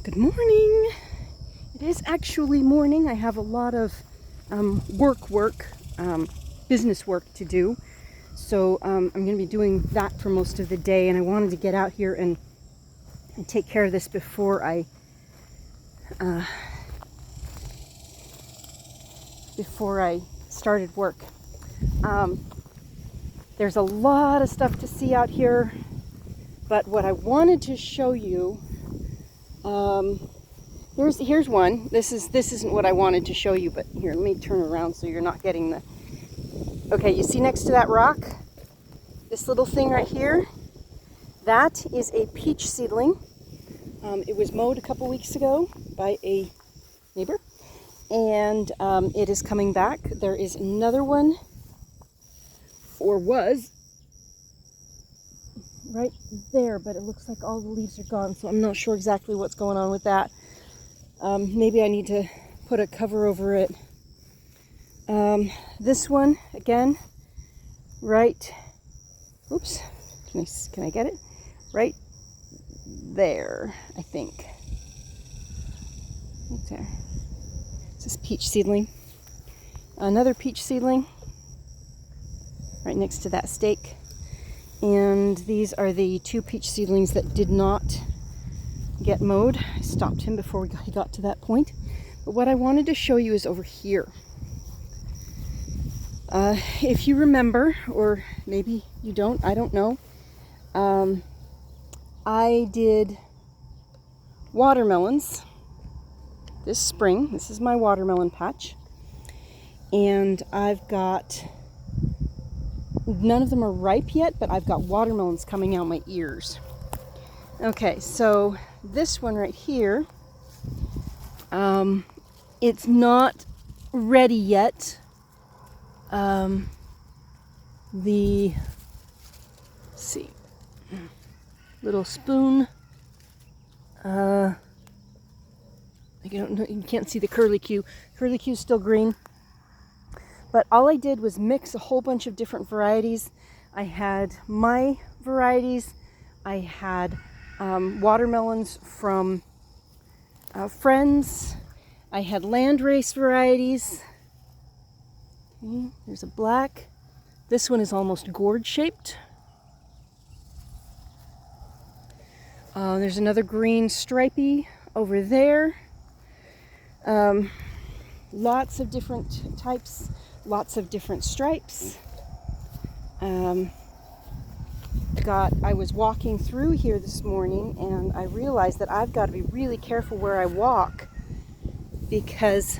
Good morning. It is actually morning. I have a lot of business work to do. So I'm going to be doing that for most of the day, and I wanted to get out here and take care of this before I started work. There's a lot of stuff to see out here, but what I wanted to show you, here's one. This isn't what I wanted to show you, but here, let me turn around so you're not getting the... Okay, you see next to that rock, this little thing right here, that is a peach seedling. It was mowed a couple weeks ago by a neighbor, and it is coming back. There is another one, or was, right there, but it looks like all the leaves are gone, so I'm not sure exactly what's going on with that. Maybe I need to put a cover over it. This one, again, right, oops, can I get it? Right there, I think. Right there. This is peach seedling. Another peach seedling right next to that stake. And these are the two peach seedlings that did not get mowed. I stopped him before he got to that point. But what I wanted to show you is over here. If you remember, or maybe you don't, I don't know. I did watermelons this spring. This is my watermelon patch. And I've got, none of them are ripe yet, but I've got watermelons coming out my ears. Okay, so this one right here, it's not ready yet. Let's see, little spoon, I don't know, you can't see the curlicue. Curlicue's still green. But all I did was mix a whole bunch of different varieties. I had my varieties. I had watermelons from friends. I had landrace varieties. Okay, there's a black. This one is almost gourd shaped. There's another green stripey over there. Lots of different types. Lots of different stripes. I was walking through here this morning, and I realized that I've got to be really careful where I walk, because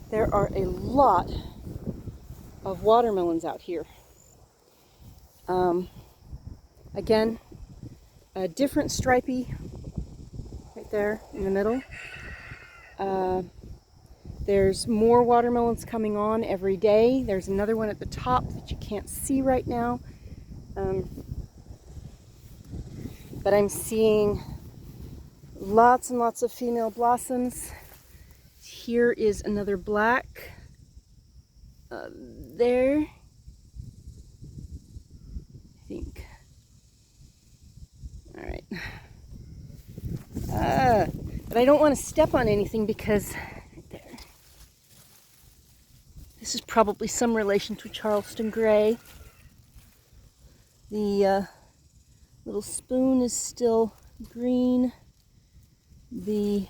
there are a lot of watermelons out here. Again, a different stripey right there in the middle. There's more watermelons coming on every day. There's another one at the top that you can't see right now. But I'm seeing lots and lots of female blossoms. Here is another black. There, I think. All right. But I don't want to step on anything, because right there. This is probably some relation to Charleston Gray. The little spoon is still green. The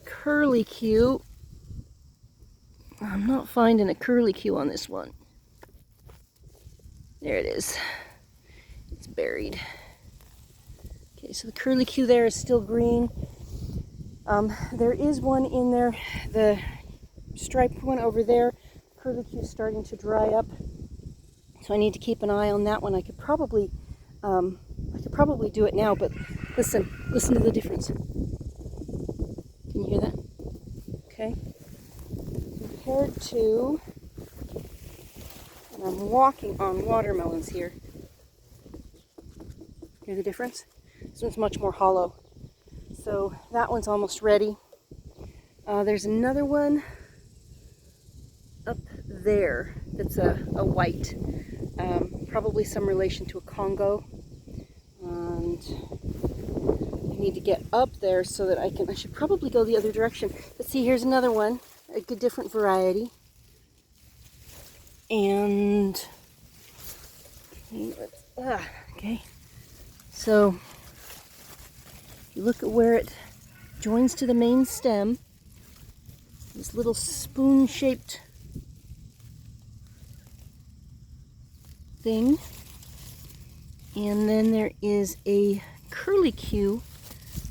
curlicue, I'm not finding a curlicue on this one. There it is. It's buried. Okay, so the curlicue there is still green. There is one in there, the striped one over there. Curlicue is starting to dry up, so I need to keep an eye on that one. I could probably do it now, but listen to the difference. Can you hear that? Okay. Compared to, and I'm walking on watermelons here. Hear the difference? This one's much more hollow. So that one's almost ready. There's another one up there that's a white. probably some relation to a Congo. And I need to get up there so that I should probably go the other direction. But see, here's another one, a good different variety. And, okay. So, you look at where it joins to the main stem, this little spoon-shaped thing. And then there is a curlicue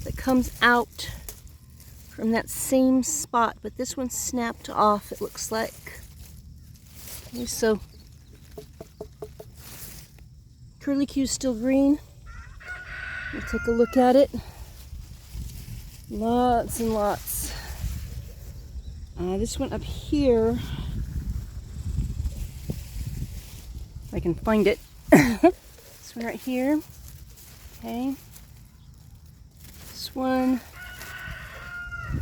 that comes out from that same spot, but this one snapped off, it looks like. Okay, so curlicue is still green. We'll take a look at it. Lots and lots. This one up here, if I can find it. This one right here. Okay. This one.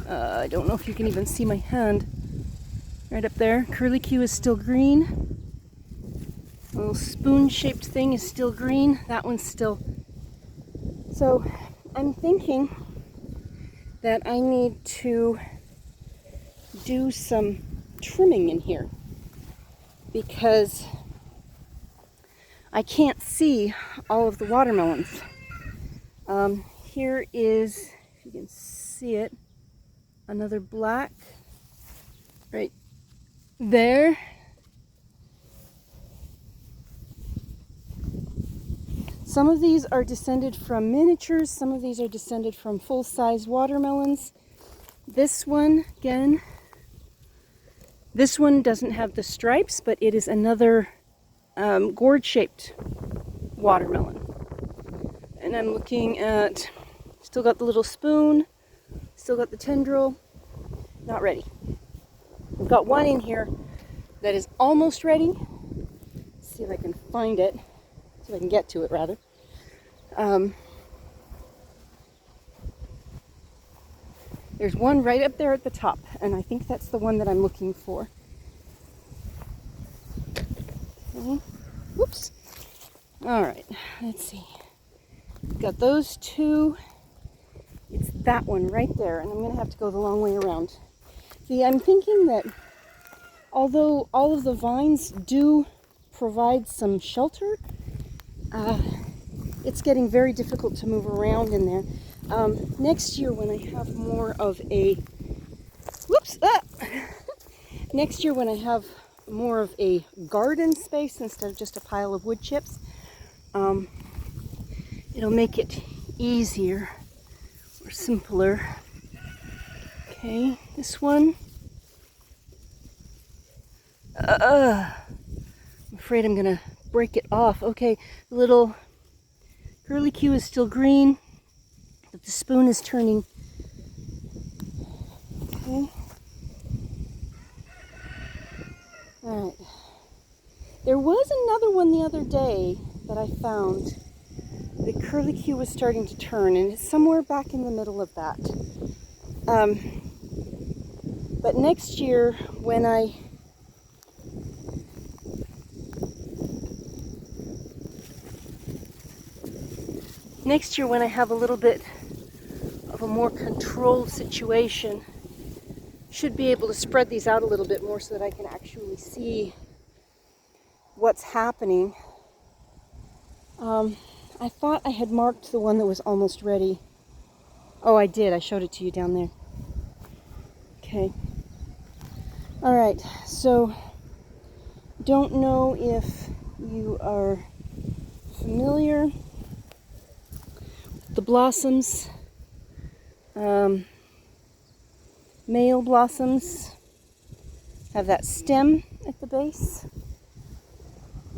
I don't know if you can even see my hand. Right up there. Curlicue is still green. A little spoon-shaped thing is still green. That one's still. So I'm thinking that I need to do some trimming in here because I can't see all of the watermelons. Here is, if you can see it, another black right there. Some of these are descended from miniatures, some of these are descended from full-size watermelons. This one, again, this one doesn't have the stripes, but it is another gourd-shaped watermelon. And I'm looking at, still got the little spoon, still got the tendril, not ready. We've got one in here that is almost ready. Let's see if I can find it, see if I can get to it rather. There's one right up there at the top, and I think that's the one that I'm looking for. Okay. Whoops. All right, let's see. Got those two. It's that one right there, and I'm going to have to go the long way around. See, I'm thinking that although all of the vines do provide some shelter, it's getting very difficult to move around in there. Next year when I have more of a, next year when I have more of a garden space instead of just a pile of wood chips, it'll make it easier or simpler. Okay, this one. I'm afraid I'm gonna break it off. Okay, the little curlicue is still green, but the spoon is turning. Okay. Alright. There was another one the other day that I found. The curlicue was starting to turn, and it's somewhere back in the middle of that. But next year when I have a little bit of a more controlled situation, should be able to spread these out a little bit more so that I can actually see what's happening. I thought I had marked the one that was almost ready. Oh, I did. I showed it to you down there. Okay. All right. So, don't know if you are familiar with the blossoms. Male blossoms have that stem at the base.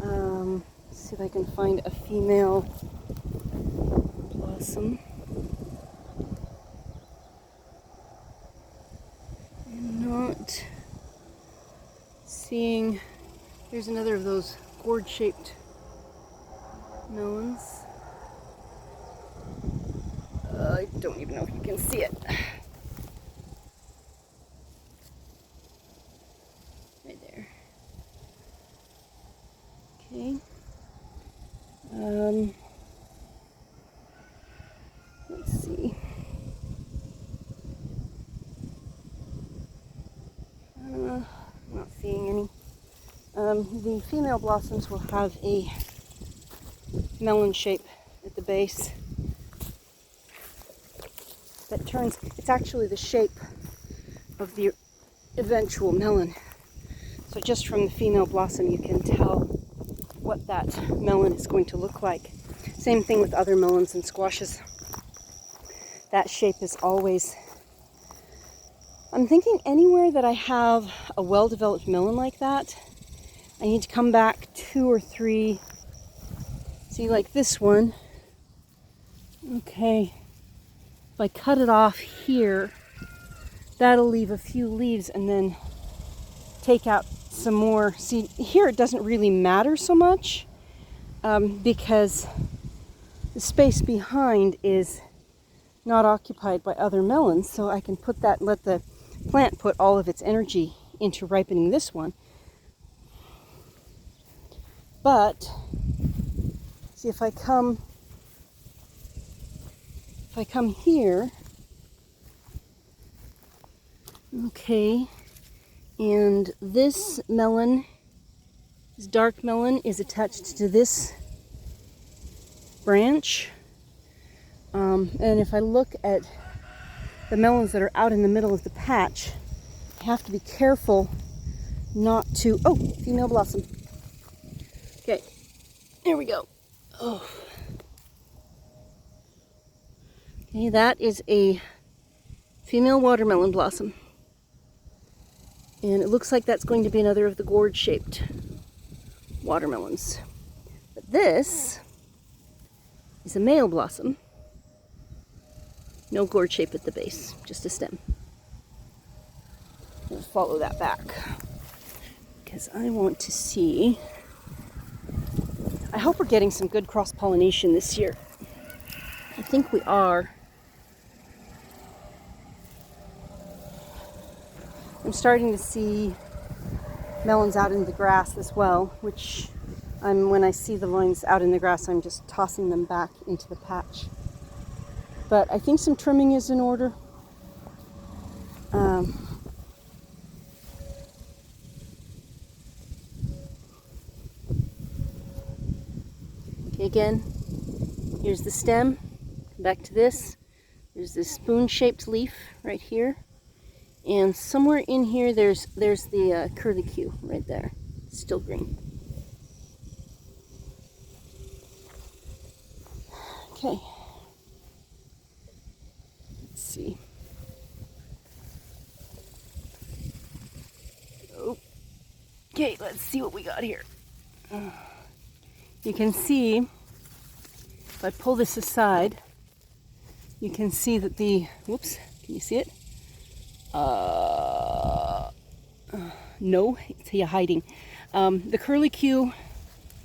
Let's see if I can find a female blossom. I'm not seeing. Here's another of those gourd-shaped melons. I don't even know if you can see it. Right there. Okay. Let's see. I'm not seeing any. The female blossoms will have a melon shape at the base that turns, it's actually the shape of the eventual melon. So just from the female blossom you can tell what that melon is going to look like. Same thing with other melons and squashes. That shape is always, I'm thinking anywhere that I have a well-developed melon like that, I need to come back 2 or 3. See, like this one. Okay. If I cut it off here, that'll leave a few leaves and then take out some more. See, here it doesn't really matter so much because the space behind is not occupied by other melons, so I can put that, let the plant put all of its energy into ripening this one. But see, if I come here, okay, and this melon, this dark melon, is attached to this branch. And if I look at the melons that are out in the middle of the patch, I have to be careful not to, oh, female blossom. Okay, there we go. Oh. Okay, that is a female watermelon blossom. And it looks like that's going to be another of the gourd-shaped watermelons. But this is a male blossom. No gourd shape at the base, just a stem. We'll follow that back because I want to see. I hope we're getting some good cross-pollination this year. I think we are. I'm starting to see melons out in the grass as well, which when I see the vines out in the grass, I'm just tossing them back into the patch. But I think some trimming is in order. Okay, again, here's the stem. Come back to this. There's this spoon-shaped leaf right here. And somewhere in here, there's the curlicue right there. It's still green. Okay. Let's see. Okay, let's see what we got here. You can see, if I pull this aside, you can see that the, whoops, can you see it? No, it's here hiding. The curlicue,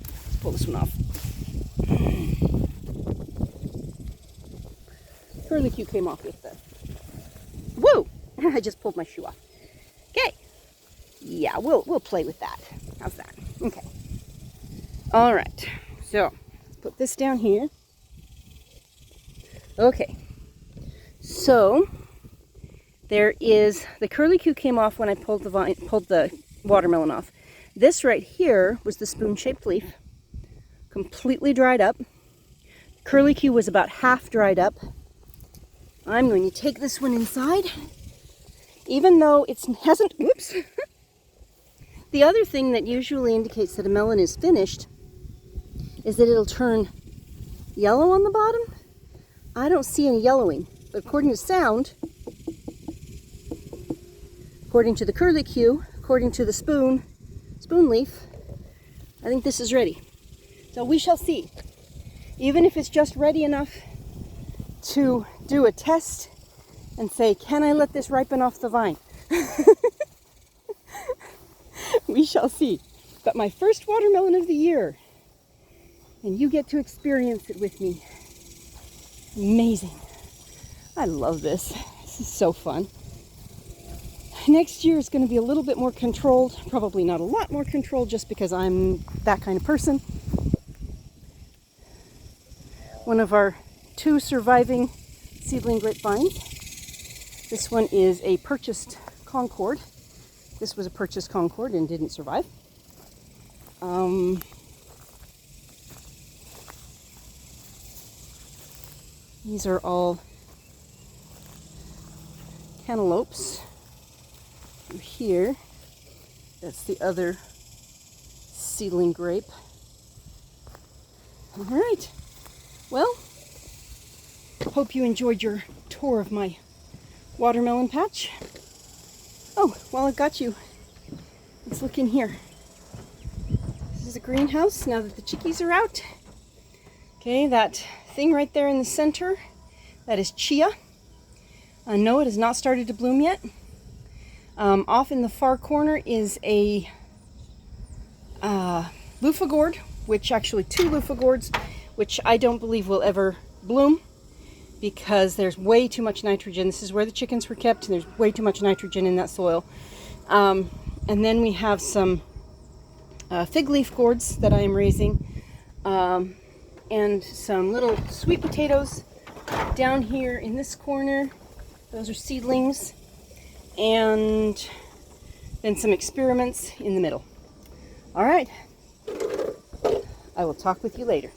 let's pull this one off. Curlicue came off with the, woo! I just pulled my shoe off. Okay. Yeah, we'll play with that. How's that? Okay. All right. So, let's put this down here. Okay. So, there is, the curlicue came off when I pulled the watermelon off. This right here was the spoon-shaped leaf, completely dried up. Curlicue was about half dried up. I'm going to take this one inside, even though it hasn't, whoops. The other thing that usually indicates that a melon is finished is that it'll turn yellow on the bottom. I don't see any yellowing, but according to sound, according to the curlicue, according to the spoon leaf, I think this is ready. So we shall see. Even if it's just ready enough to do a test and say, can I let this ripen off the vine? We shall see. But my first watermelon of the year, and you get to experience it with me. Amazing. I love this. This is so fun. Next year is going to be a little bit more controlled, probably not a lot more controlled just because I'm that kind of person. one of our 2 surviving seedling grapevines. This one is a purchased Concord. This was a purchased Concord and didn't survive. These are all cantaloupes. Here, that's the other seedling grape. All right. Well, hope you enjoyed your tour of my watermelon patch. Oh, while I've got you, let's look in here. This is a greenhouse now that the chickies are out. Okay, that thing right there in the center, that is chia. No, it has not started to bloom yet. Off in the far corner is a loofah gourd, which actually 2 loofah gourds, which I don't believe will ever bloom because there's way too much nitrogen. This is where the chickens were kept, and there's way too much nitrogen in that soil. And then we have some fig leaf gourds that I am raising, and some little sweet potatoes down here in this corner. Those are seedlings, and then some experiments in the middle. All right, I will talk with you later.